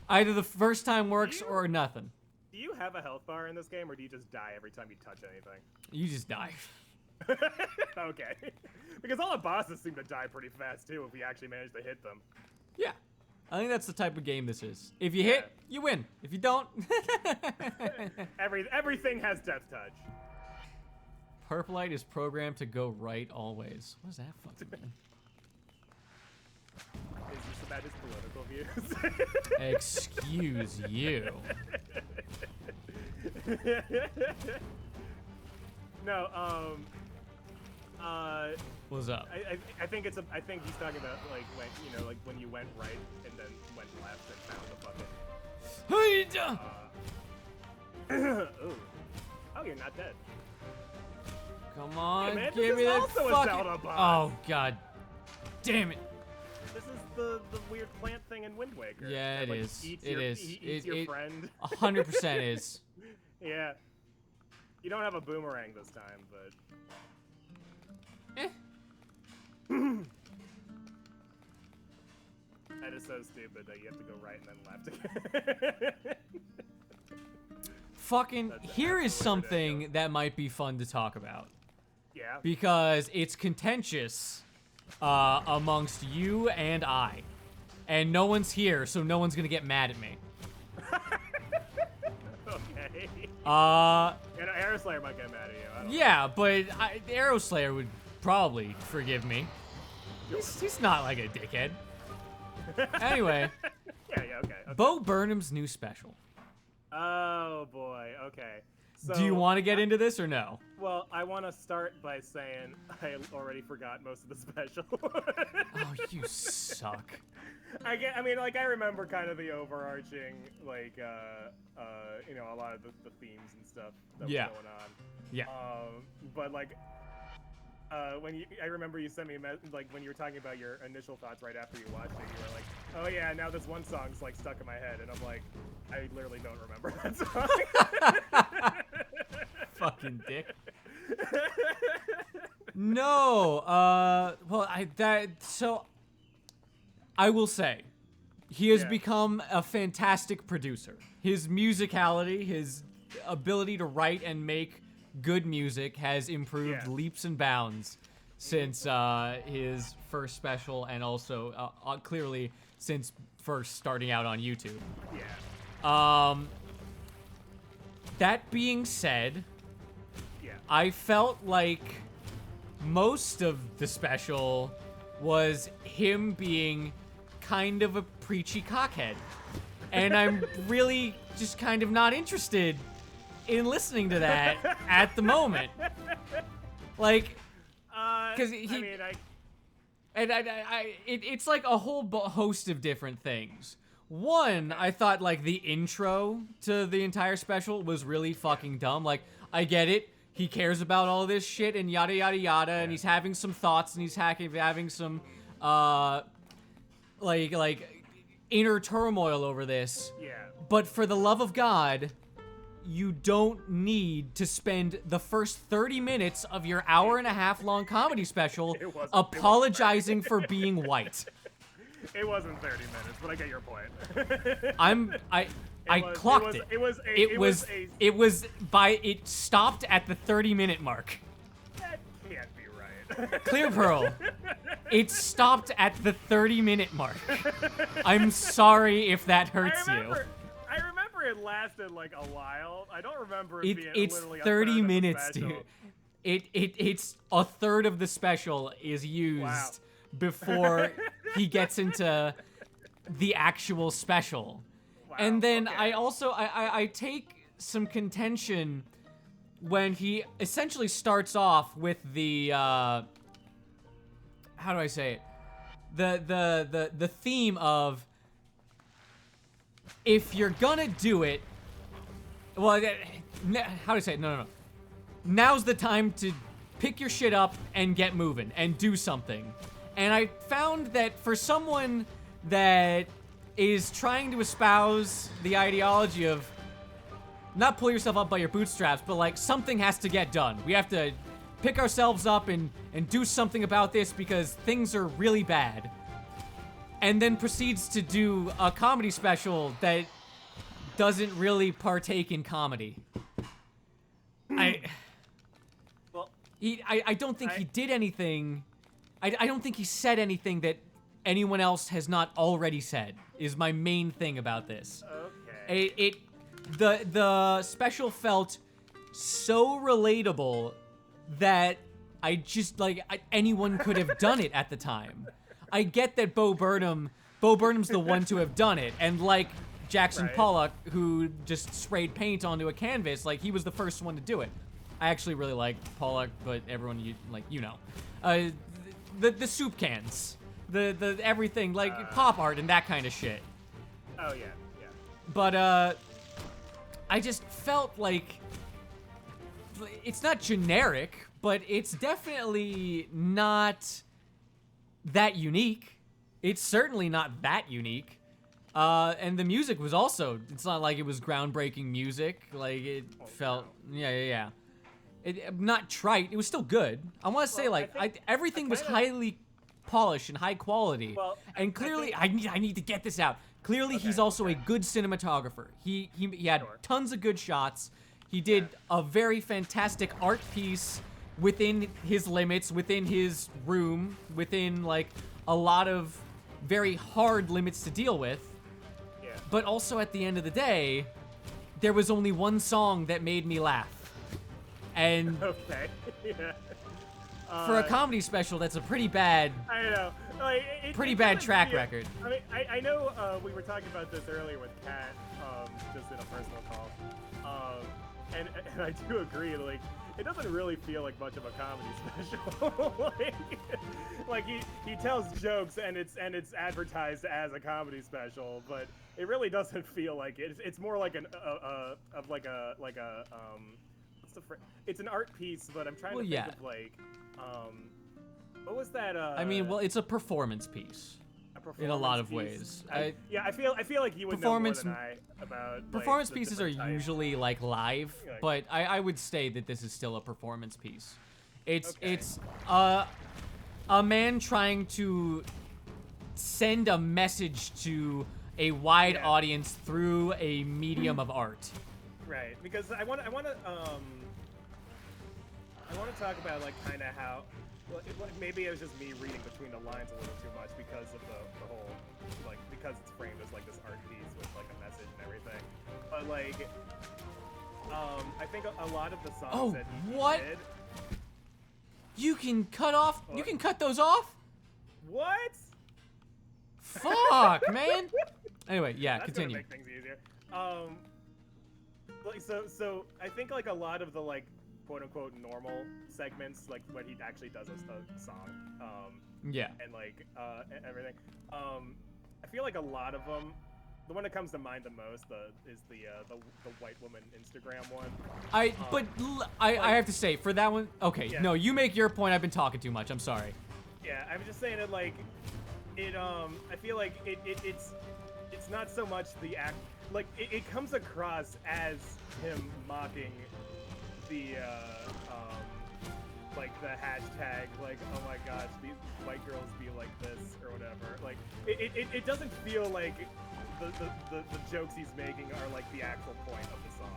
Either the first time works or nothing. Do you have a health bar in this game, or do you just die every time you touch anything? You just die. Okay. Because all the bosses seem to die pretty fast, too, if we actually manage to hit them. Yeah. I think that's the type of game this is. If you hit, you win. If you don't... Everything has death touch. Purplite is programmed to go right always. What does that fucking mean? Is this about his political views? Excuse you. No, what's up? I think he's talking about like when like when you went right and then went left and found the fucking. Oh, you're not dead. Come on, man, give me that fucking. Oh god, damn it! This is the weird plant thing in Wind Waker. Yeah, it is. He eats your friend. 100% is. Yeah. You don't have a boomerang this time, but... That is so stupid that you have to go right and then left again. Fucking, here is something ridiculous that might be fun to talk about. Yeah. Because it's contentious amongst you and I. And no one's here, so no one's gonna get mad at me. Okay. Aeroslayer might get mad at you. I don't know. But Aeroslayer would probably forgive me. He's not like a dickhead. Anyway. Okay. Bo Burnham's new special. Oh boy, okay. So, do you want to get into this or no? Well, I want to start by saying I already forgot most of the special. Oh, you suck. I mean, like, I remember kind of the overarching, like, you know, a lot of the themes and stuff that was going on. Yeah. But, like, I remember you sent me like, when you were talking about your initial thoughts right after you watched it, you were like, oh yeah, now this one song's, like, stuck in my head. And I'm like, I literally don't remember that song. Fuck fucking dick. No, well, I will say, he has become a fantastic producer. His musicality, his ability to write and make good music has improved leaps and bounds since his first special, and also clearly since first starting out on YouTube. Yeah. That being said, I felt like most of the special was him being kind of a preachy cockhead. And I'm really just kind of not interested in listening to that at the moment. Like, because it's like a whole host of different things. One, I thought like the intro to the entire special was really fucking dumb. Like, I get it. He cares about all this shit and yada yada yada, and he's having some thoughts and he's having some like inner turmoil over this. Yeah. But for the love of God, you don't need to spend the first 30 minutes of your hour-and-a-half long comedy special apologizing for being white. It wasn't 30 minutes, but I get your point. I clocked it. It stopped at the 30-minute mark. That can't be right. ClearPearl. It stopped at the 30-minute mark. I'm sorry if that hurts you. I remember it lasted like a while. I don't remember it being it's literally 30 minutes, dude. It's a third of the special is used before he gets into the actual special. Wow, and then I also I take some contention when he essentially starts off with the how do I say it? The theme of, if you're gonna do it, well, how do I say it? No. Now's the time to pick your shit up and get moving and do something. And I found that for someone that is trying to espouse the ideology of not pull yourself up by your bootstraps, but like something has to get done. We have to pick ourselves up and do something about this because things are really bad. And then proceeds to do a comedy special that doesn't really partake in comedy. I don't think he did anything. I don't think he said anything that anyone else has not already said, is my main thing about this. Okay. The special felt so relatable that I just, like, anyone could have done it at the time. I get that Bo Burnham's the one to have done it, and like Jackson Pollock, who just sprayed paint onto a canvas, like, he was the first one to do it. I actually really like Pollock, but everyone, you know. The soup cans. The everything, like, pop art and that kind of shit. Oh, yeah. But, I just felt like, it's not generic, but it's definitely not that unique. It's certainly not that unique. And the music was also, it's not like it was groundbreaking music. Like, it felt, yeah. Not trite. It was still good. I want to say, like, everything was highly polished and high quality. Well, and clearly, I need to get this out. Clearly, he's also a good cinematographer. He had tons of good shots. He did a very fantastic art piece within his limits, within his room, within, like, a lot of very hard limits to deal with. Yeah. But also, at the end of the day, there was only one song that made me laugh. And for a comedy special, that's a pretty bad, pretty bad track record. I mean, I know we were talking about this earlier with Kat, just in a personal call, and I do agree. Like, it doesn't really feel like much of a comedy special. like he tells jokes and it's advertised as a comedy special, but it really doesn't feel like it. It's more like it's an art piece, but I'm trying to think of, like, what was that? I mean, well, it's a performance piece. A in a lot of piece. ways. I feel like you would know more than I about performance like, the pieces are different types. usually like live, Like- but I would say that this is still a performance piece. It's Okay. it's a man trying to send a message to a wide Yeah. audience through a medium of art. Right, because I want to talk about like kind of how maybe it was just me reading between the lines a little too much because of the whole like because it's framed as like this art piece with like a message and everything. But like I think a lot of the songs Oh, that he what? did. You can cut off. You What? can cut those off. What? Fuck, man. Anyway, yeah, That's continue. gonna make things easier. Like so I think like a lot of the like quote unquote normal segments, like when he actually does a song, Yeah. and like everything. I feel like a lot of them. The one that comes to mind the most is the white woman Instagram one. I have to say for that one. Okay, Yeah. no, you make your point. I've been talking too much. I'm sorry. Yeah, I'm just saying that like it. I feel like it's not so much the act. Like it comes across as him mocking the like the hashtag like oh my gosh these white girls be like this or whatever. Like it doesn't feel like the jokes he's making are like the actual point of the song.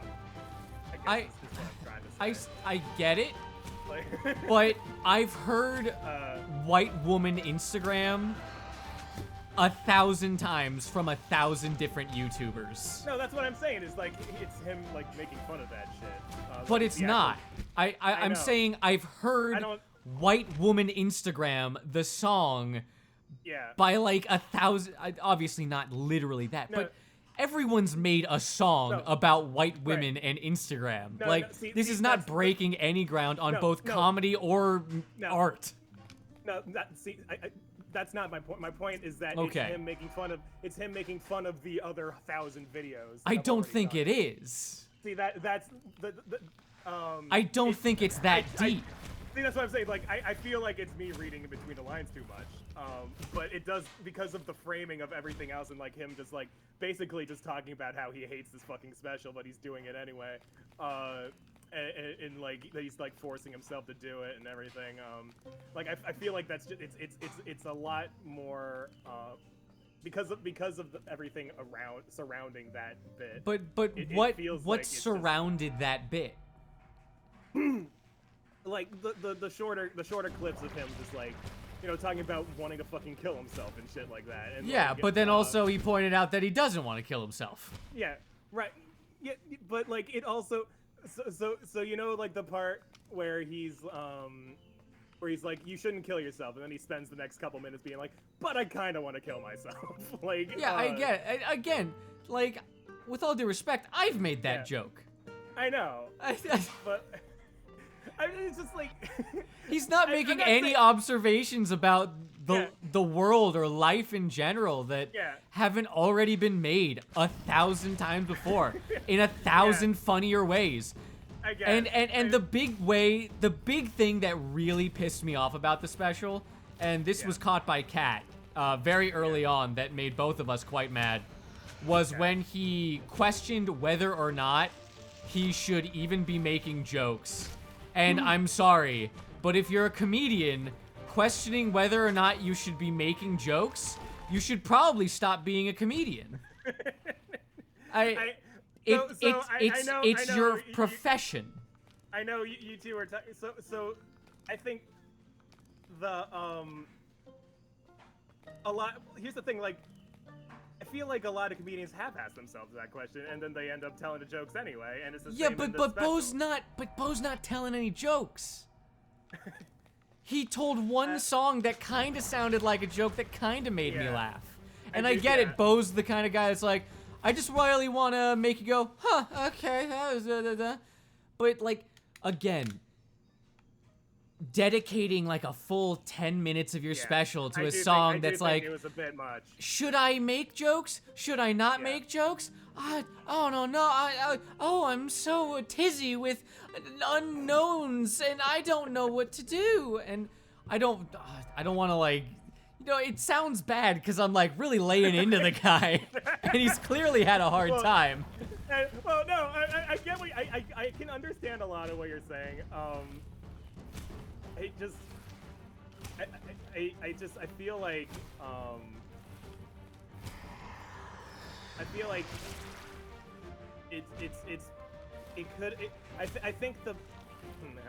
I guess is what I'm trying to say. I get it, Like, but I've heard white woman Instagram 1,000 times from 1,000 different YouTubers. no, that's what I'm saying. Is like it's him like making fun of that shit. But like, it's the not. actual- I'm know. saying I've heard I don't- white woman Instagram the song Yeah. by like 1,000. Obviously not literally that, No. but everyone's made a song No. about white women and Instagram. No, like no, see, this is not that's- breaking any ground on No, both no. comedy or No. art. No, that's not my point. My point is that Okay. it's him making fun of the other 1,000 videos. I I've don't already think done. it is. See that's the I don't think it's that deep. See, that's what I'm saying. Like, I feel like it's me reading in between the lines too much. But it does because of the framing of everything else and like him just like basically just talking about how he hates this fucking special, but he's doing it anyway. And like he's like forcing himself to do it and everything. Like I feel like that's just it's a lot more because of everything surrounding that bit. But it what feels like it's just- surrounded that bit? like the shorter clips of him just like talking about wanting to fucking kill himself and shit like that. And, Yeah, like, but then also he pointed out that he doesn't want to kill himself. yeah, right. Yeah, but like it also so like the part where he's like you shouldn't kill yourself, and then he spends the next couple minutes being like, but I kind of want to kill myself. Like Yeah, I get it. Again, like with all due respect, I've made that Yeah. joke. I know, but I mean, it's just like He's not I'm making not any saying- observations about Yeah. the world or life in general that Yeah. haven't already been made 1,000 times before in 1,000 funnier ways. I guess. And the big thing that really pissed me off about the special, and this Yeah. was caught by Kat very early on that made both of us quite mad, was Okay. when he questioned whether or not he should even be making jokes. And I'm sorry, but if you're a comedian questioning whether or not you should be making jokes, you should probably stop being a comedian. It's your profession. I know you two are talking. So, I think the a lot. Here's the thing. Like, I feel like a lot of comedians have asked themselves that question, and then they end up telling the jokes anyway. And it's the Yeah, same in but this special. Bo's not telling any jokes. He told one song that kind of sounded like a joke that kind of made me Yeah. laugh. And I I did, get yeah. it. Bo's the kind of guy that's like, I just really want to make you go, huh, okay. But, like, again, dedicating, like, a full 10 minutes of your Yeah. special to I a do song think that's like, it was a bit much. should I make jokes? Should I not Yeah. make jokes? I'm so tizzy with unknowns, and I don't know what to do. And I don't want to, like, No, it sounds bad because I'm like really laying into the guy, and he's clearly had a hard time. Well, no, I get what I can understand a lot of what you're saying. I feel like I think the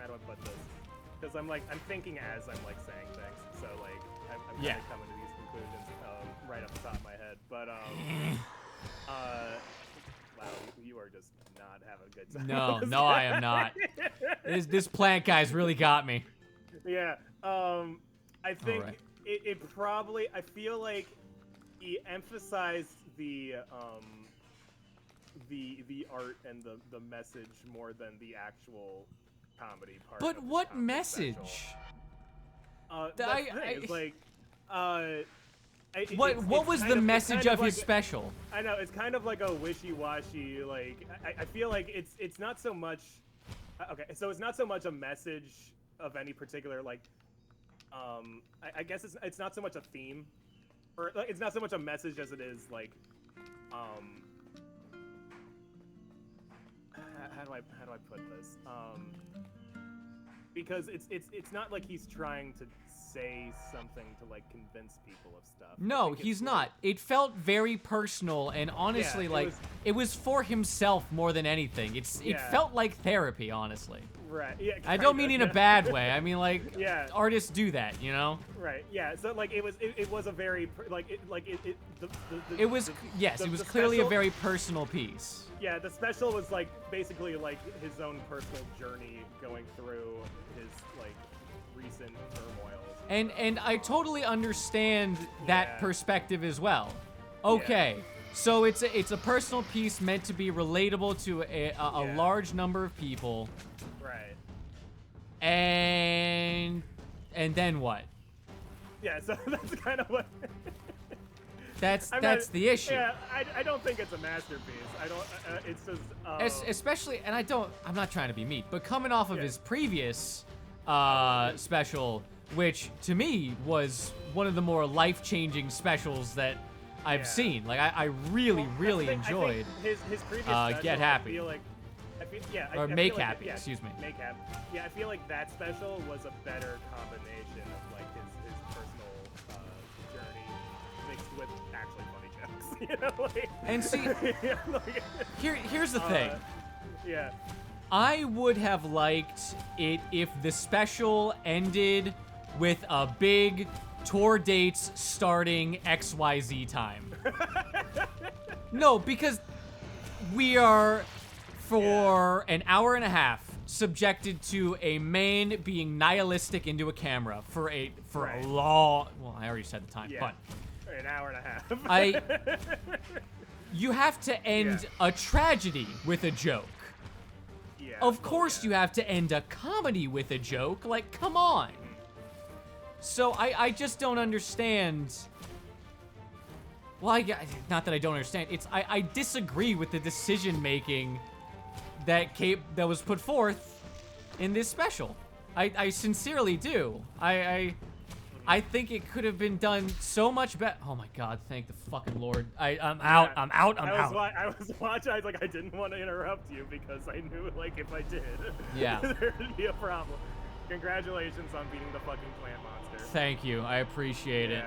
how do I put this? Because I'm thinking as I'm like saying things, so like I'm kind of coming to these conclusions right off the top of my head. But wow, you are just not having a good time. No, I am not. This plant guy's really got me. Yeah. I think it probably. I feel like he emphasized the art and the message more than the actual comedy part. But what message? What was the message of his special? I know it's kind of like a wishy-washy. Like I feel like it's not so much. Okay, so it's not so much a message of any particular like. I guess it's not so much a theme, or like, it's not so much a message as it is like. How do I put this? Because it's not like he's trying to say something to like convince people of stuff. No, he's not. It felt very personal, and honestly, it was for himself more than anything. It felt like therapy, honestly. Right. Yeah. I don't mean in a bad way. I mean like artists do that, you know. Right. Yeah. So like it was a very it was clearly a very personal piece. Yeah, the special was like basically like his own personal journey going through his like recent turmoils. And I totally understand that perspective as well. Okay. So it's a personal piece meant to be relatable to a large number of people. Right. And then what? Yeah, so that's kind of what That's the issue. Yeah, I don't think it's a masterpiece. I don't. It's just. Especially, and I'm not trying to be mean, but coming off of his previous special, which to me was one of the more life-changing specials that I've seen. Like I really enjoyed. I think his previous special, Get Happy. Or Make Happy. Excuse me. Make Happy. Yeah, I feel like that special was a better combination of like his personal journey mixed with actually funny jokes. You know, like, and see, here's the thing. Yeah. I would have liked it if the special ended with a big tour dates starting XYZ time. No, because we are for an hour and a half subjected to a man being nihilistic into a camera for a long. Well, I already said the time, but an hour and a half. You have to end a tragedy with a joke. Yeah. Of course you have to end a comedy with a joke. Like, come on. So I just don't understand. Well, not that I don't understand. I disagree with the decision making that was put forth in this special. I sincerely do. I think it could have been done so much better. Oh my God! Thank the fucking Lord. I'm out. I'm out. I'm out. I was watching. I was like, I didn't want to interrupt you because I knew, like, if I did, there'd be a problem. Congratulations on beating the fucking plant monster. Thank you. I appreciate it.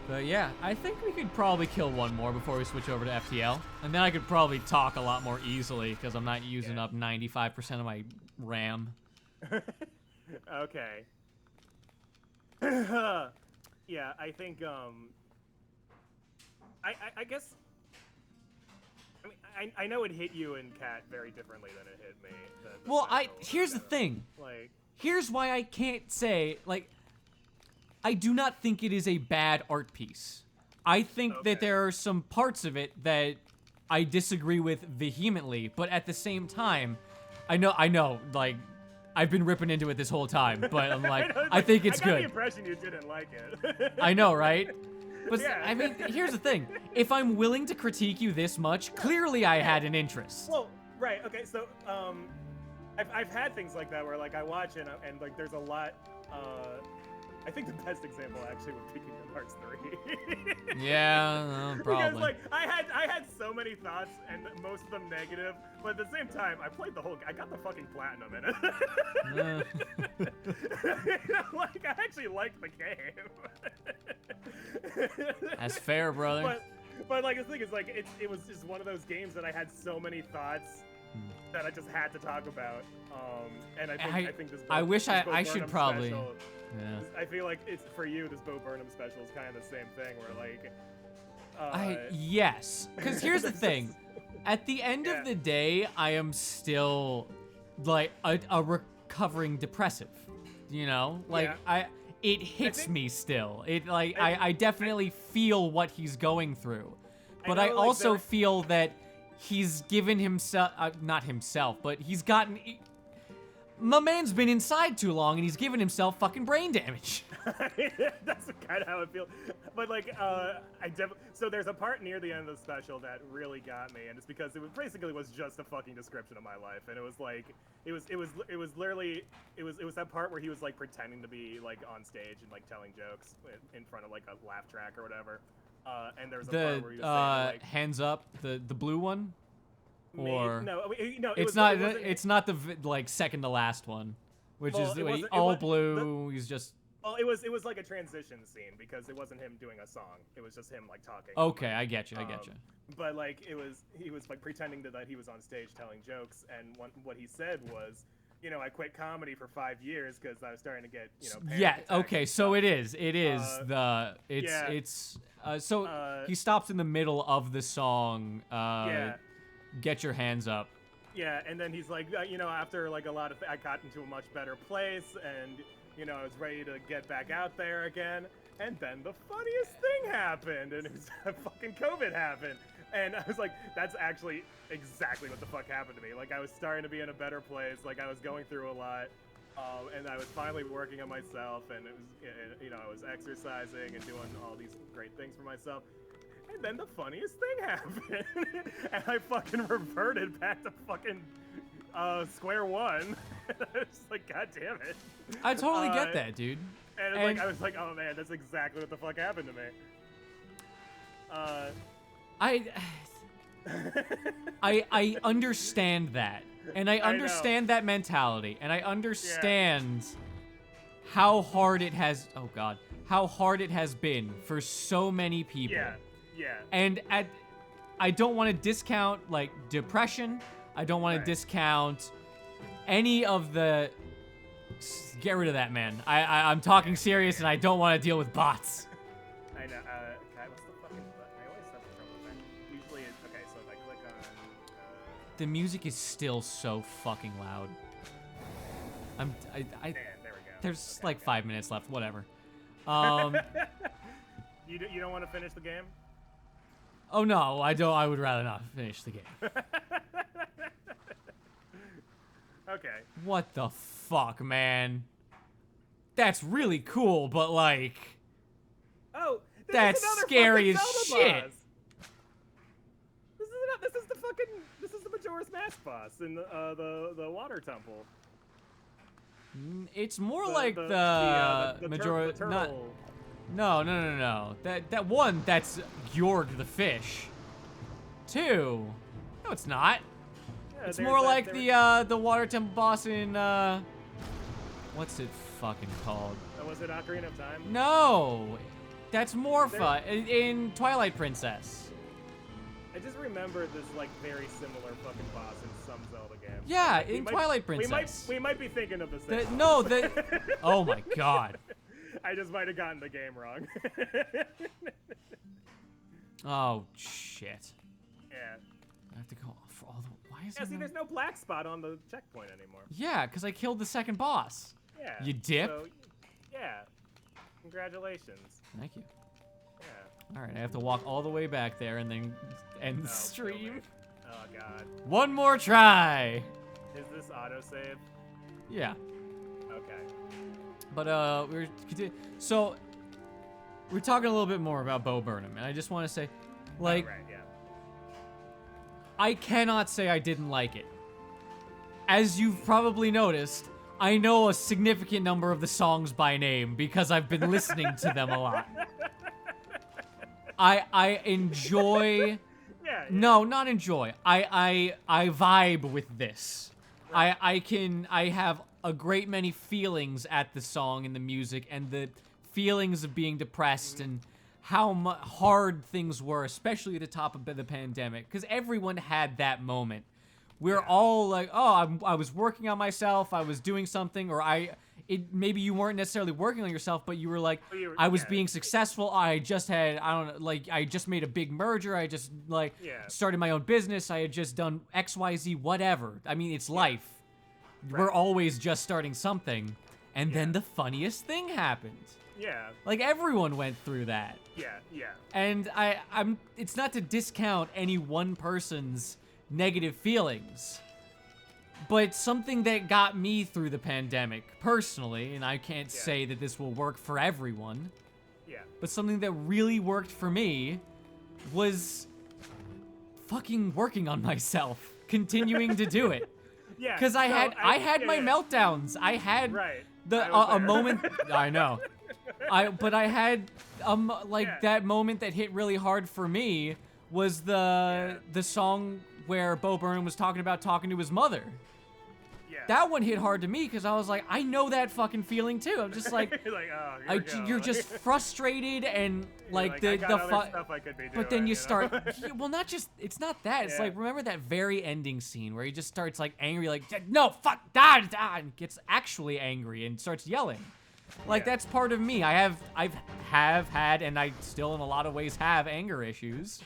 But yeah, I think we could probably kill one more before we switch over to FTL, and then I could probably talk a lot more easily because I'm not using up 95% of my RAM. Okay. Yeah, I think, I guess, I mean, I know it hit you and Kat very differently than it hit me. Well, here's the thing. Like, here's why I can't say, like, I do not think it is a bad art piece. I think that there are some parts of it that I disagree with vehemently, but at the same time, I know, like, I've been ripping into it this whole time, but I'm like, I think it's good. I got the impression you didn't like it. I know, right? But I mean, here's the thing. If I'm willing to critique you this much, clearly I had an interest. Well, right, okay, so, I've had things like that where, like, I watch it and like, there's a lot, I think the best example actually would be Kingdom Hearts 3. Yeah, probably. Because like I had so many thoughts and most of them negative, but at the same time I played the whole. I got the fucking platinum in it. Like I actually liked the game. That's fair, brother. But like the thing is like it was just one of those games that I had so many thoughts that I just had to talk about. And I think this. I wish this I should probably. Special, Yeah. I feel like it's for you. This Bo Burnham special is kind of the same thing, where like. Yes, because here's the thing. At the end of the day, I am still like a recovering depressive. You know, like it hits me still. It like I definitely feel what he's going through, but I also feel that he's given himself not himself, but he's gotten. My man's been inside too long, and he's given himself fucking brain damage. That's kind of how I feel. But like, so there's a part near the end of the special that really got me, and it's because it was basically just a fucking description of my life, and it was like, it was literally, it was that part where he was like pretending to be like on stage and like telling jokes in front of like a laugh track or whatever. And there was a part where he was saying, like, hands up, the blue one. Or no, it's not. It's not the like second to last one, which is all blue. He's just. Well, it was like a transition scene because it wasn't him doing a song. It was just him like talking. Okay, I get you. But like he was like pretending that he was on stage telling jokes, and what he said was, you know, I quit comedy for 5 years because I was starting to get, you know. Yeah. Okay. So it is. So he stops in the middle of the song. Get your hands up. Yeah, and then he's like, you know, after like a lot of, I got into a much better place, and you know, I was ready to get back out there again. And then the funniest thing happened, and it was fucking COVID happened. And I was like, that's actually exactly what the fuck happened to me. Like, I was starting to be in a better place. Like, I was going through a lot, and I was finally working on myself, and it was, you know, I was exercising and doing all these great things for myself. And then the funniest thing happened, and I fucking reverted back to fucking square one. I was like, God damn it. I totally get that, dude. And like, I was like, oh man, that's exactly what the fuck happened to me. I understand that, and I understand that mentality, and I understand how hard it has. Oh God, how hard it has been for so many people. Yeah. And I don't want to discount like depression. I don't want to discount any of the. Get rid of that, man. I'm talking serious, and I don't want to deal with bots. I know. What's the fucking button? I always have trouble with that. Usually, okay. So if I click on. The music is still so fucking loud. Man, there we go. There's like 5 minutes left. Whatever. You don't want to finish the game? Oh no, I don't. I would rather not finish the game. Okay. What the fuck, man? That's really cool, but like. Oh, that's scary as shit. This is the Majora's Mask boss in the water temple. It's more like the Majora. No. That one, that's Georg the fish. 2, no, it's not. Yeah, it's more like the water temple boss in what's it fucking called? Was it Ocarina of Time? No, that's Morpha in Twilight Princess. I just remember this like very similar fucking boss in some Zelda game. Yeah, in Twilight Princess. We might be thinking of the same. Oh my God. I just might have gotten the game wrong. Oh shit. Yeah. I have to go for all the. Why is see, there's no black spot on the checkpoint anymore. Yeah, because I killed the second boss. Yeah. You dip? So, yeah. Congratulations. Thank you. Yeah. Alright, I have to walk all the way back there and then end the stream. Oh god. One more try! Is this autosave? Yeah. Okay. But so we're talking a little bit more about Bo Burnham, and I just want to say, like, right, yeah. I cannot say I didn't like it. As you've probably noticed, I know a significant number of the songs by name because I've been listening to them a lot. I enjoy. Yeah. No, not enjoy. I vibe with this. Right. I have a great many feelings at the song and the music and the feelings of being depressed and how hard things were, especially at the top of the pandemic, because everyone had that moment. We're all like, oh, I was working on myself, I was doing something, or maybe you weren't necessarily working on yourself, but you were like, I was being successful, I just had, I don't know, like, I just made a big merger, I just, like, started my own business, I had just done XYZ, whatever. I mean, it's life. Right. We're always just starting something. And then the funniest thing happened. Yeah. Like, everyone went through that. Yeah. And it's not to discount any one person's negative feelings, but something that got me through the pandemic personally, and I can't say that this will work for everyone, but something that really worked for me was fucking working on myself, continuing to do it. Yeah. Because I had my meltdowns. I had a moment. I know. But I had that moment that hit really hard for me was the song where Bo Burnham was talking about talking to his mother. Yeah. That one hit hard to me because I was like, I know that fucking feeling too. I'm just like, you're like, oh, you're just frustrated and like I got other stuff I could be doing, but then you know? start, well, not just, it's not that. It's like, remember that very ending scene where he just starts like angry, like, no, fuck, and gets actually angry and starts yelling. Like, that's part of me. I've had, and I still in a lot of ways have anger issues.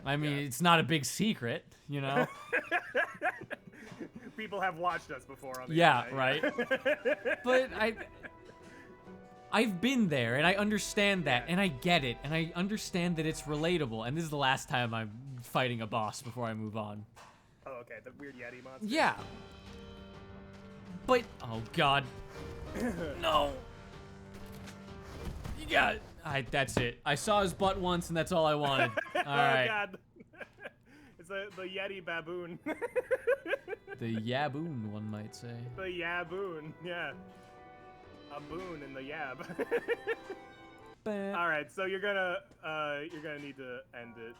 I mean, it's not a big secret, you know? People have watched us before on the internet. Right. But I've been there, and I understand that, and I get it, and I understand that it's relatable, and this is the last time I'm fighting a boss before I move on. Oh, okay, the weird Yeti monster? Yeah. But, oh god. No. You got it. That's it. I saw his butt once, and that's all I wanted. Alright. Oh god. It's the Yeti baboon. The yaboon, one might say. The yaboon, yeah. A boon in the yab. All right, so you're gonna need to end it.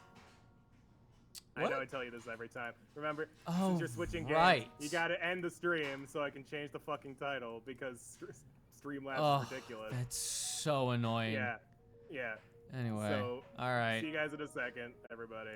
What? I know I tell you this every time. Remember, Oh, since you're switching games, right. you gotta end the stream so I can change the fucking title because Streamlabs is ridiculous. That's so annoying. Yeah. Anyway, So, all right. see you guys in a second, everybody.